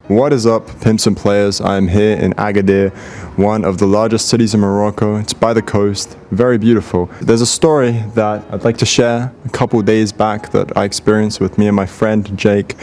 What is up, pimps and players? I am here in Agadir, one of the largest cities in Morocco. It's by the coast, very beautiful. There's a story that I'd like to share a couple days back that I experienced with me and my friend Jake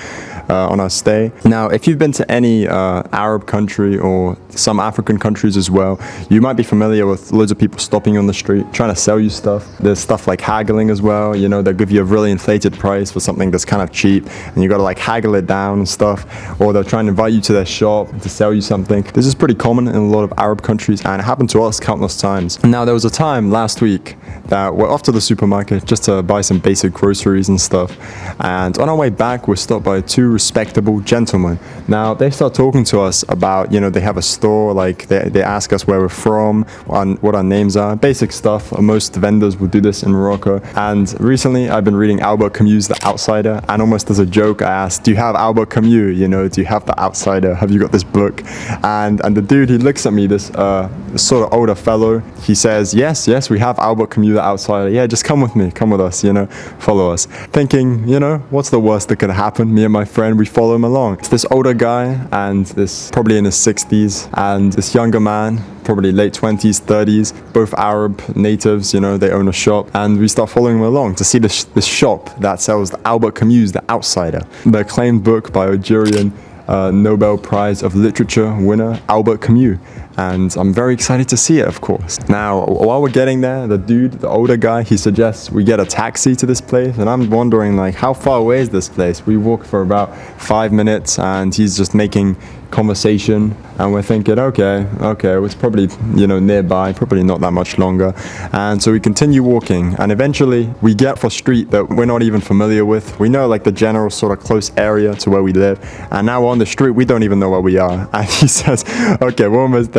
on our stay. Now, if you've been to any Arab country or some African countries as well, you might be familiar with loads of people stopping on the street trying to sell you stuff. There's stuff like haggling as well, you know, they'll give you a really inflated price for something that's kind of cheap and you gotta like haggle it down and stuff, or they'll try and invite you to their shop to sell you something. This is pretty common in a lot of Arab countries and it happened to us countless times. Now, there was a time last week that we're off to the supermarket just to buy some basic groceries and stuff, and on our way back we're stopped by two respectable gentlemen. Now they start talking to us about, you know, they have a store, like they ask us where we're from, what our names are, basic stuff. Most vendors will do this in Morocco. And recently I've been reading Albert Camus' The Outsider, and almost as a joke I asked, do you have Albert Camus, you know, do you have The Outsider, have you got this book? And the dude, he looks at me, this sort of older fellow, he says, yes, we have Albert Camus' The Outsider. Yeah, just come with me, come with us, you know, follow us. Thinking, you know, what's the worst that could happen? Me and my friend, we follow him along. It's this older guy and this probably in his 60s, and this younger man, probably late 20s, 30s, both Arab natives, you know, they own a shop, and we start following them along to see this shop that sells the Albert Camus' The Outsider, the acclaimed book by Algerian Nobel Prize of Literature winner Albert Camus. And I'm very excited to see it, of course. Now, while we're getting there, the dude, the older guy, he suggests we get a taxi to this place, and I'm wondering, like, how far away is this place? We walk for about 5 minutes and he's just making conversation, and we're thinking, okay, it's probably, you know, nearby, probably not that much longer. And so we continue walking, and eventually we get for a street that we're not even familiar with. We know like the general sort of close area to where we live, and now we're on the street, we don't even know where we are. And he says, okay, we're almost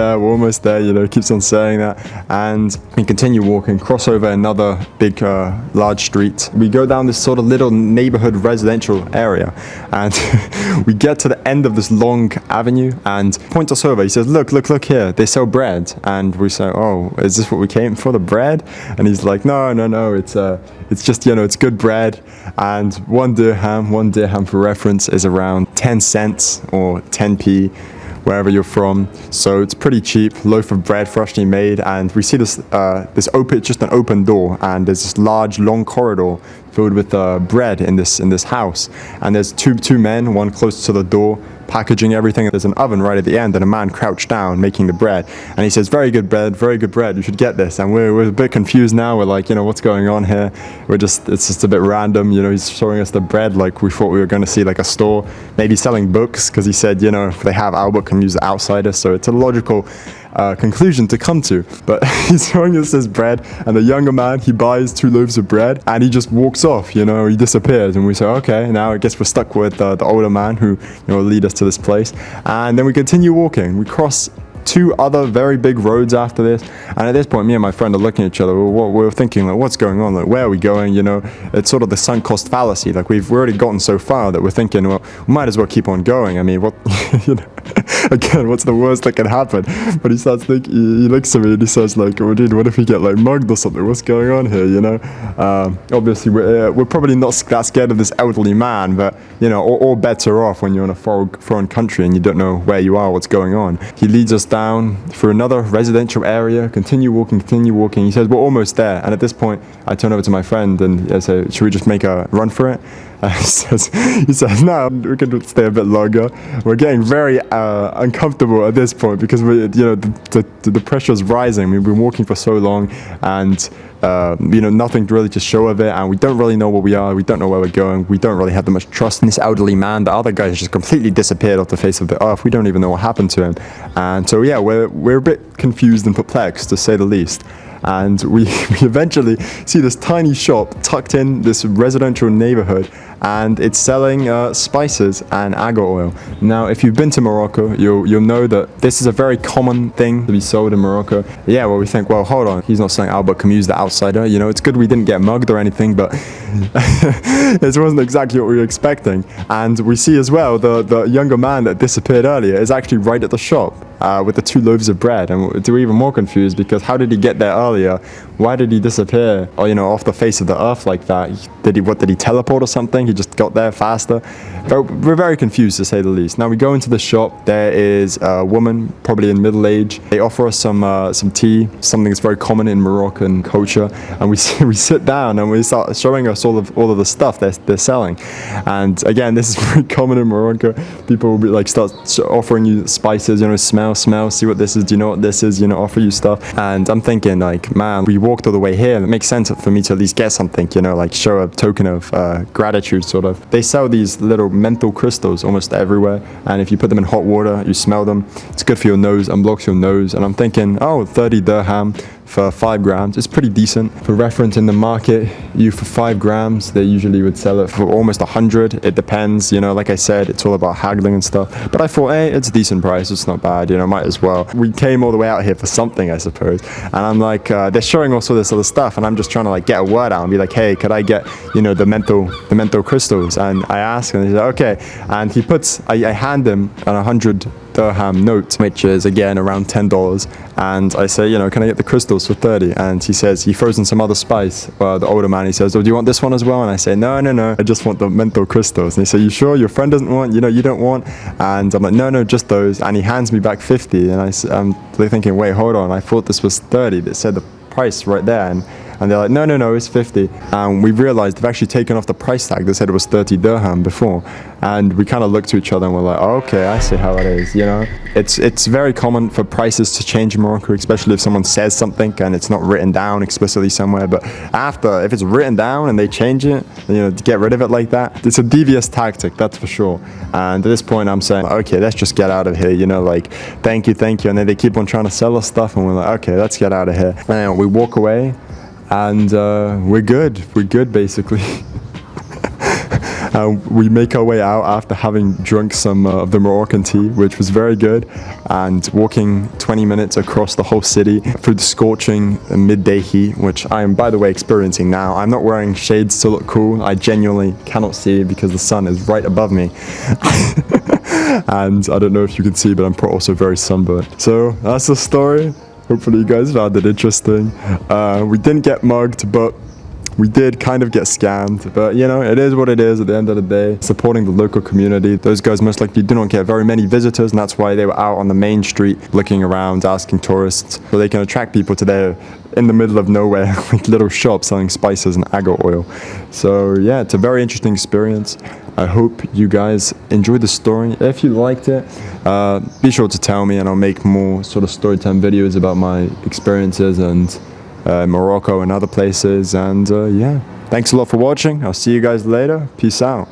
there, you know, keeps on saying that. And we continue walking, cross over another big large street. We go down this sort of little neighborhood residential area, and we get to the end of this long avenue and points us over. He says, look here, they sell bread. And we say, oh, is this what we came for, the bread? And he's like, no, it's just, you know, it's good bread. And one dirham for reference is around 10 cents or 10p wherever you're from, so it's pretty cheap. Loaf of bread freshly made, and we see this just an open door, and there's this large long corridor filled with bread in this house, and there's two men, one close to the door packaging everything. There's an oven right at the end and a man crouched down making the bread, and he says, very good bread, you should get this. And we're a bit confused now. We're like, you know, what's going on here? It's just a bit random, you know. He's showing us the bread like we thought we were going to see like a store maybe selling books, because he said, you know, they have Albert Camus' The Outsider, so it's a logical conclusion to come to. But he's showing us this bread, and the younger man, he buys 2 loaves of bread and he just walks off, you know, he disappears. And we say, okay, now I guess we're stuck with the older man who, you know, will lead us to this place. And then we continue walking. We cross 2 other very big roads after this, and at this point me and my friend are looking at each other. We're thinking, like, what's going on, like, where are we going? You know, it's sort of the sunk cost fallacy. Like, we've already gotten so far that we're thinking, well, we might as well keep on going. I mean, what you know, again, what's the worst that can happen? But he starts thinking, he looks at me and he says, like, oh dude, what if we get like mugged or something? What's going on here, you know? Obviously we're probably not that scared of this elderly man, but you know, all bets are off when you're in a foreign country and you don't know where you are, what's going on. He leads us down through another residential area, continue walking. He says, we're almost there. And at this point I turn over to my friend and I say, should we just make a run for it? He says, no, we can stay a bit longer. We're getting very uncomfortable at this point because the pressure's rising. We've been walking for so long, and you know, nothing really to show of it, and we don't really know where we are. We don't know where we're going. We don't really have that much trust in this elderly man. The other guy has just completely disappeared off the face of the earth. We don't even know what happened to him, and so yeah, we're a bit confused and perplexed, to say the least. And we eventually see this tiny shop tucked in this residential neighborhood, and it's selling spices and agar oil. Now, if you've been to Morocco, you'll know that this is a very common thing to be sold in Morocco. Yeah, well, we think, well, hold on, he's not selling Albert Camus' The Outsider. You know, it's good we didn't get mugged or anything, but it wasn't exactly what we were expecting. And we see as well the younger man that disappeared earlier is actually right at the shop. with the 2 loaves of bread. And we're even more confused because how did he get there earlier? Why did he disappear? Or, off the face of the earth like that? Did he teleport or something? He just got there faster? We're very confused, to say the least. Now we go into the shop. There is a woman, probably in middle age. They offer us some tea, something that's very common in Moroccan culture. And we sit down and we start showing us all of the stuff they're selling. And again, this is very common in Morocco. People will be like start offering you spices, smell, see what this is. Do you know what this is? Offer you stuff. And I'm thinking like, man, we walked all the way here. It makes sense for me to at least get something, like show a token of gratitude, sort of. They sell these little menthol crystals almost everywhere, and if you put them in hot water, you smell them. It's good for your nose, unblocks your nose. And I'm thinking, oh, 30 dirham for 5 grams. It's pretty decent. For reference, in the market, for 5 grams, they usually would sell it for almost 100. It depends, like I said, it's all about haggling and stuff. But I thought, hey, it's a decent price. It's not bad, might as well. We came all the way out here for something, I suppose. And I'm like, they're showing also this other stuff, and I'm just trying to like get a word out and be like, hey, could I get, the menthol crystals? And I ask, and he's like, okay. And I hand him an 100 dirham note, which is again around $10, and I say, can I get the crystals for 30? And he says he throws in some other spice. The older man, he says, oh, do you want this one as well? And I say, no, I just want the menthol crystals. And he says, you sure your friend doesn't want, you don't want? And I'm like, no, just those. And he hands me back 50, and I'm thinking, wait, hold on, I thought this was 30. They said the price right there. And they're like, no, it's 50. And we realized they've actually taken off the price tag. They said it was 30 dirham before. And we kind of looked to each other and we're like, oh, okay, I see how it is, It's very common for prices to change in Morocco, especially if someone says something and it's not written down explicitly somewhere. But if it's written down and they change it, to get rid of it like that, it's a devious tactic, that's for sure. And at this point, I'm saying, okay, let's just get out of here, like, thank you. And then they keep on trying to sell us stuff, and we're like, okay, let's get out of here. And we walk away. And we're good basically. We make our way out after having drunk some of the Moroccan tea, which was very good, and walking 20 minutes across the whole city through the scorching midday heat, which I am, by the way, experiencing now. I'm not wearing shades to look cool. I genuinely cannot see because the sun is right above me. And I don't know if you can see, but I'm also very sunburnt. So that's the story. Hopefully you guys found it interesting. We didn't get mugged, but we did kind of get scammed. But it is what it is at the end of the day. Supporting the local community. Those guys most likely do not get very many visitors, and that's why they were out on the main street looking around, asking tourists, so they can attract people to their, in the middle of nowhere, like little shops selling spices and agar oil. So yeah, it's a very interesting experience. I hope you guys enjoyed the story. If you liked it, be sure to tell me, and I'll make more sort of story time videos about my experiences and Morocco and other places. And yeah, thanks a lot for watching. I'll see you guys later. Peace out.